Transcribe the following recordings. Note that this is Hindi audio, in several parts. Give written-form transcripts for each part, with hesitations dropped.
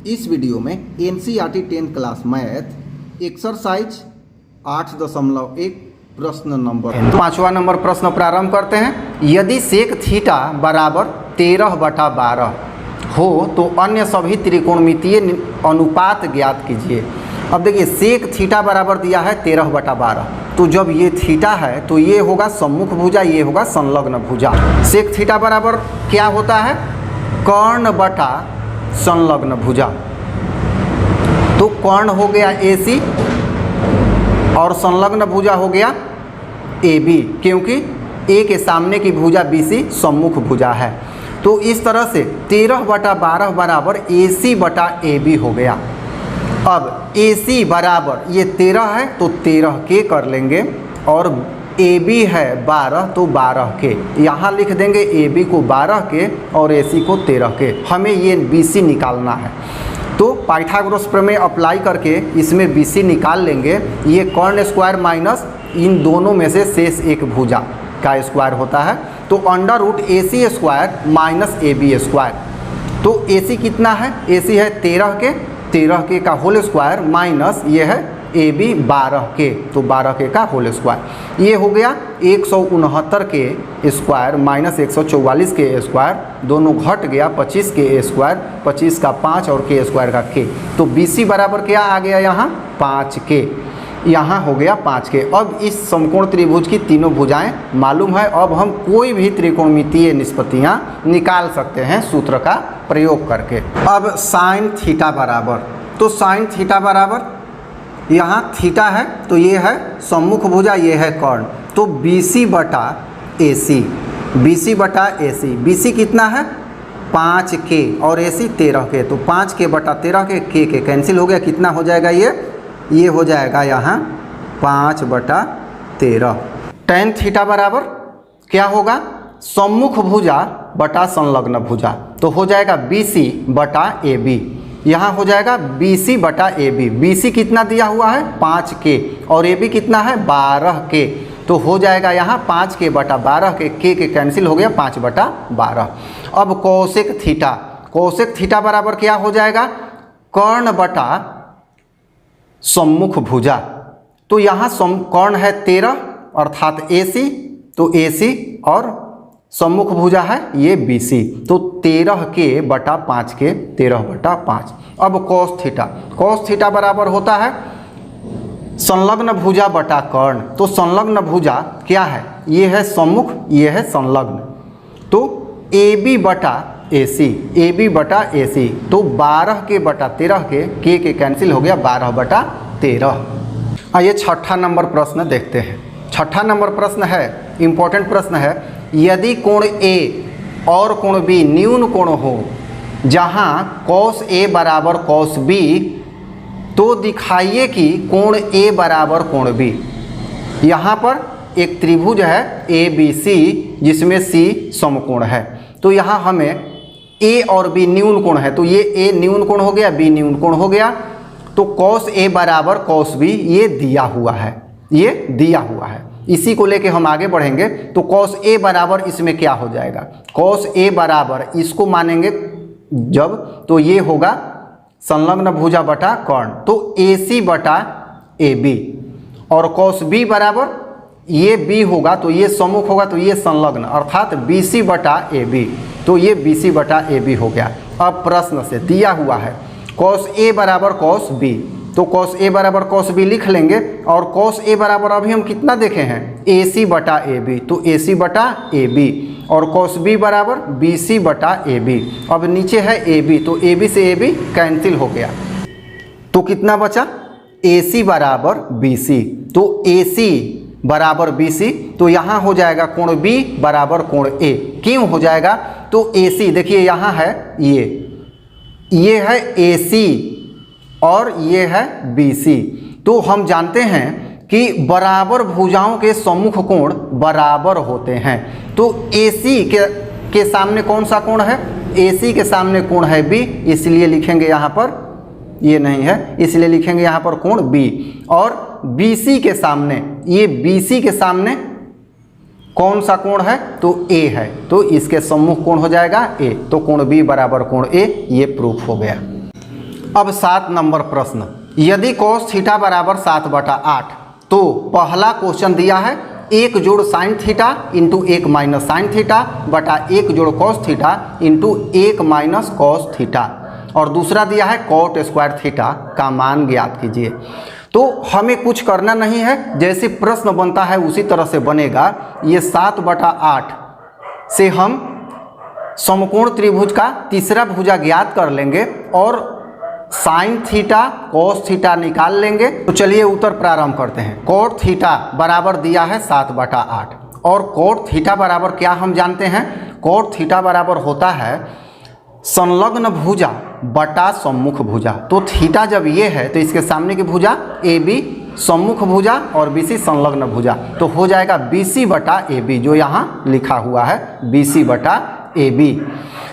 इस वीडियो में एनसीईआरटी 10 क्लास मैथ एक्सरसाइज 8.1 प्रश्न नंबर 5वां नंबर प्रश्न प्रारंभ करते हैं। यदि सेक थीटा बराबर 13/12 हो तो अन्य सभी त्रिकोणमितीय अनुपात ज्ञात कीजिए। अब देखिए सेक थीटा बराबर दिया है 13/12, तो जब ये थीटा है तो ये होगा सम्मुख भुजा, ये होगा संलग्न भुजा। सेक थीटा बराबर क्या होता है? कर्ण बटा संलग्न भुजा। तो कर्ण हो गया AC और संलग्न भुजा हो गया AB, क्योंकि A के सामने की भुजा BC सम्मुख भुजा है। तो इस तरह से 13/12 बराबर AC बटा AB हो गया। अब AC बराबर ये 13 है तो 13 के कर लेंगे और AB है 12 तो 12 के, यहाँ लिख देंगे AB को 12 के और AC को 13 के। हमें ये BC निकालना है, तो पाइथागोरस प्रमेय अप्लाई करके इसमें BC निकाल लेंगे। ये कर्ण स्क्वायर माइनस इन दोनों में से शेष एक भुजा का स्क्वायर होता है, तो √AC square minus AB square. तो AC कितना है? AC है 13 के का होल स्क्वायर माइनस ये है AB 12 के, तो 12 के का होल स्क्वायर। ये हो गया 169 के स्क्वायर माइनस 144 के स्क्वायर, दोनों घट गया 25 के स्क्वायर, 25 का 5 और के स्क्वायर का के। तो BC बराबर क्या आ गया यहाँ? 5 के, यहाँ हो गया 5 के। अब इस समकोण त्रिभुज की तीनों भुजाएं मालूम है। अब हम कोई भी त्रिकोणमितीय निष्पत्तियां निकाल सकते हैं सूत्र का प्रयोग करके। अब साइन थीटा बराबर, तो साइन थीटा बराबर यहाँ थीटा है तो ये है सम्मुख भुजा, ये है कर्ण, तो BC बटा AC, BC बटा AC। BC कितना है? 5 के और AC 13 के, तो 5 के बटा 13 के कैंसिल हो गया। कितना हो जाएगा ये हो जाएगा यहाँ 5/13। tan थीटा बराबर क्या होगा? सम्मुख भुजा बटा संलग्न भुजा, तो हो जाएगा BC बटा AB। यहाँ हो जाएगा BC बटा AB। BC कितना दिया हुआ है? 5 के और AB कितना है? 12 के, तो हो जाएगा यहाँ 5 के बटा 12 के कैंसिल हो गया 5/12। अब कोसेक थीटा, कोसेक थीटा बराबर क्या हो जाएगा? कर्ण बटा सम्मुख भुजा। तो यहाँ कर्ण है 13 अर्थात AC, तो AC और सम्मुख भुजा है ये BC, तो 13 के बटा 5 के 13/5। अब कोस थीटा, कोस थीटा बराबर होता है संलग्न भुजा बटा कर्ण। तो संलग्न भुजा क्या है? ये है सम्मुख, ये है संलग्न, तो AB बटा AC, AB बटा AC, तो 12 के बटा 13 के कैंसिल हो गया 12/13। आइए छठा नंबर प्रश्न देखते हैं। छठा नंबर प्रश्न है, इम्पोर्टेंट प्रश्न है। यदि कोण A और कोण B न्यून कोण हो जहाँ cos A बराबर cos B, तो दिखाइए कि कोण A बराबर कोण B। यहाँ पर एक त्रिभुज है ABC जिसमें C समकोण है, तो यहाँ हमें A और B न्यून कोण है, तो ये A न्यून कोण हो गया, B न्यून कोण हो गया, तो cos A बराबर cos B ये दिया हुआ है, ये दिया हुआ है। इसी को लेके हम आगे बढ़ेंगे। तो cos A बराबर इसमें क्या हो जाएगा? cos A बराबर इसको मानेंगे जब, तो ये होगा संलग्न भुजा बटा कर्ण, तो AC बटा AB, और cos B बराबर ये B होगा तो ये सम्मुख होगा तो ये संलग्न अर्थात BC बटा AB, तो ये BC बटा AB हो गया। अब प्रश्न से दिया हुआ है cos A बराबर cos B, तो cos A बराबर cos B लिख लेंगे, और cos A बराबर अभी हम कितना देखे हैं? AC बटा AB, तो AC बटा AB, और cos B बराबर BC बटा AB। अब नीचे है AB, तो AB से AB कैंसिल हो गया, तो कितना बचा? AC बराबर BC, तो AC बराबर BC, तो यहाँ हो जाएगा कोण B बराबर कोण A। क्यों हो जाएगा? तो AC देखिए यहाँ है ये है AC और ये है BC, तो हम जानते हैं कि बराबर भुजाओं के सम्मुख कोण बराबर होते हैं। तो AC के सामने कौन सा कोण है? AC के सामने कोण है B, इसलिए लिखेंगे यहाँ पर, ये नहीं है इसलिए लिखेंगे यहाँ पर कोण B, और BC के सामने, ये BC के सामने कौन सा कोण है? तो A है, तो इसके सम्मुख कोण हो जाएगा A, तो कोण B बराबर कोण A, ये प्रूफ हो गया। अब 7 नंबर प्रश्न, यदि cos थीटा बराबर 7/8 तो पहला क्वेश्चन दिया है 1 जोड़ sine theta into 1 minus sine theta बटा 1 जोड़ cos theta into 1 minus cos theta, और दूसरा दिया है कॉट स्क्वायर थीटा का मान ज्ञात कीजिए। तो हमें कुछ करना नहीं है, जैसे प्रश्न बनता है उसी तरह से बनेगा। ये 7/8 से हम समकोण त्रिभुज का तीसरा भुजा ज्ञात कर लेंगे और साइन थीटा कॉस थीटा निकाल लेंगे। तो चलिए उत्तर प्रारंभ करते हैं। कॉट थीटा बराबर दिया है 7/8 और कॉट थीटा बराबर क्या हम जानते हैं, कॉट थीटा बराबर होता है संलग्न भुजा बटा सम्मुख भुजा। तो थीटा जब ये है तो इसके सामने की भुजा AB सम्मुख भुजा और BC संलग्न भुजा, तो हो जाएगा BC/AB, जो यहाँ लिखा हुआ है BC/AB।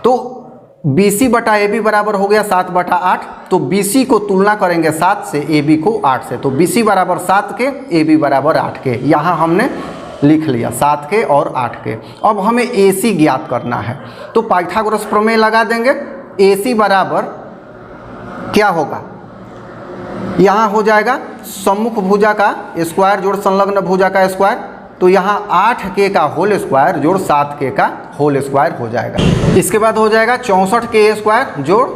तो BC/AB बराबर हो गया 7/8। तो BC को तुलना करेंगे 7 से, AB को 8 से, तो BC बराबर 7 के, AB बराबर 8 के। यहाँ हमने लिख लिया 7 के और 8 के। अब हमें AC ज्ञात करना है, तो पाइथागोरस प्रमेय लगा देंगे। AC बराबर क्या होगा, यहाँ हो जाएगा सम्मुख भुजा का स्क्वायर जोड़ संलग्न भुजा का स्क्वायर, तो यहाँ 8K का होल स्क्वायर जोड़ 7K का होल स्क्वायर हो जाएगा। इसके बाद हो जाएगा 64K स्क्वायर जोड़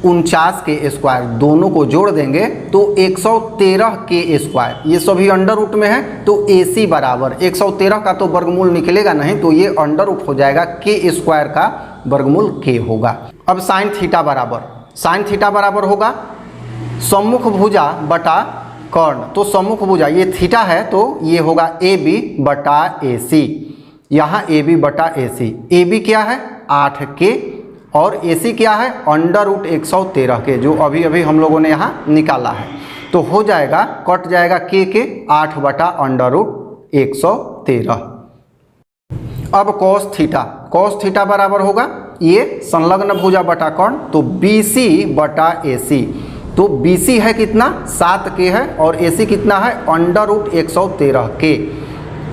49K स्क्वायर, दोनों को जोड़ देंगे तो 113K स्क्वायर। ये सभी अंडर रूट में है, तो AC बराबर 113 का तो वर्गमूल निकलेगा नहीं, तो ये अंडर रूट हो जाएगा, K स्क्वायर का वर्गमूल K होगा। अब साइन थीटा बराबर होगा सम्मुख भुजा बटा कर्ण। तो सम्मुख भुजा ये थीटा है तो ये होगा AB/AC, यहाँ AB/AC। AB क्या है 8K और AC क्या है अंडर रूट 113K, जो अभी अभी हम लोगों ने यहाँ निकाला है। तो हो जाएगा, कट जाएगा K 8/अंडर रूट 113। अब cos थीटा बराबर होगा ये संलग्न भुजा बटा कर्ण, तो BC/AC। तो BC है कितना 7K है और AC कितना है अंडर रूट 113K।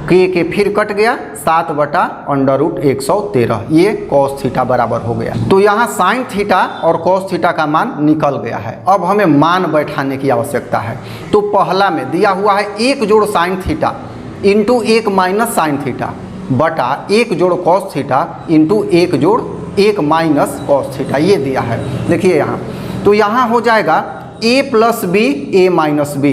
K फिर कट गया 7/अंडर रूट 113, ये cos थीटा बराबर हो गया। तो यहाँ साइन थीटा और cos थीटा का मान निकल गया है। अब हमें मान बैठाने की आवश्यकता है। तो पहला में दिया हुआ है 1 जोड़ sine theta into 1 minus sine theta बटा 1 जोड़ cos थीटा इंटू 1 जोड़ 1 माइनस cos थीटा, ये दिया है। देखिए यहाँ, तो यहाँ हो जाएगा A + B A - B,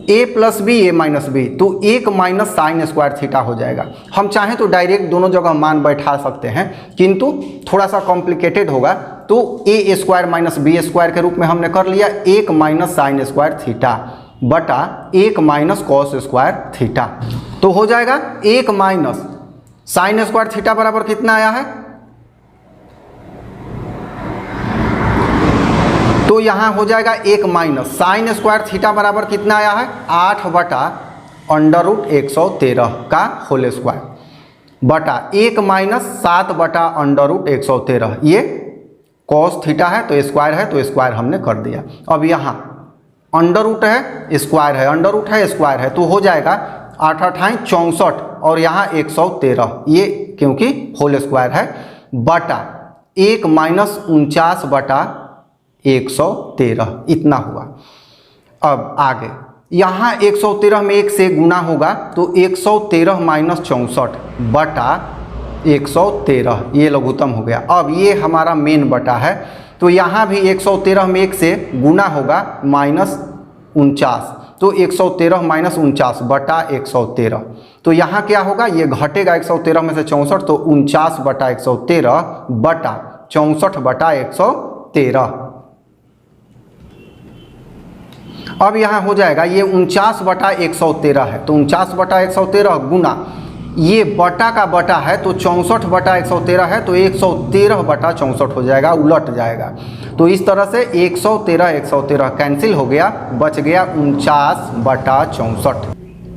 A + B A - B, तो 1 माइनस साइन स्क्वायर थीटा हो जाएगा। हम चाहें तो डायरेक्ट दोनों जगह मान बैठा सकते हैं, किंतु थोड़ा सा कॉम्प्लिकेटेड होगा, तो A² - B² के रूप में हमने कर लिया 1 माइनस साइन स्क्वायर थीटा बटा 1 माइनस कॉस स्क्वायर थीटा। तो हो जाएगा 1 माइनस साइन स्क्वायर थीटा बराबर कितना आया है, तो यहाँ हो जाएगा 1 माइनस साइन स्क्वायर थीटा बराबर कितना आया है 8/अंडर रूट 113 का होल स्क्वायर बटा 1 माइनस 7/अंडर रूट 113। ये कॉस थीटा है तो स्क्वायर है, तो स्क्वायर हमने कर दिया। अब यहाँ अंडर रूट है स्क्वायर है, अंडर रूट है स्क्वायर है, तो हो जाएगा 8 × 8 = 64 और यहाँ 113, ये क्योंकि होल स्क्वायर है, बटा 1 माइनस 49/113, इतना हुआ। अब आगे यहाँ 113 में 1 से गुना होगा तो 113 माइनस 64 बटा 113, ये लघुत्तम हो गया। अब ये हमारा मेन बटा है, तो यहाँ भी 113 में 1 से गुना होगा -49, तो 113 माइनस 49 बटा 113। तो यहाँ क्या होगा, ये घटेगा 113 में से 64, तो 49/113 बटा 64/113। अब यहाँ हो जाएगा ये 49/113 है, तो 49/113 गुना ये बटा का बटा है तो 64/113 है, तो 113/64 हो जाएगा, उलट जाएगा। तो इस तरह से 113 कैंसिल हो गया, बच गया 49/64।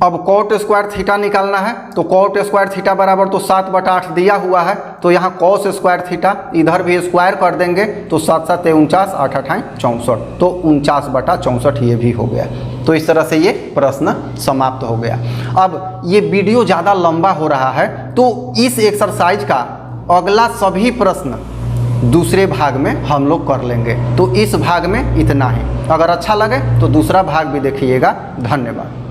अब कॉट स्क्वायर थीटा निकालना है, तो कॉट स्क्वायर थीटा बराबर तो 7/8 दिया हुआ है, तो यहाँ कॉस स्क्वायर थीटा इधर भी स्क्वायर कर देंगे, तो 7 × 7 = 49, 8 × 8 = 64, तो 49/64 ये भी हो गया। तो इस तरह से ये प्रश्न समाप्त हो गया। अब ये वीडियो ज़्यादा लंबा हो रहा है, तो इस एक्सरसाइज का अगला सभी प्रश्न दूसरे भाग में हम लोग कर लेंगे। तो इस भाग में इतना ही। अगर अच्छा लगे तो दूसरा भाग भी देखिएगा। धन्यवाद।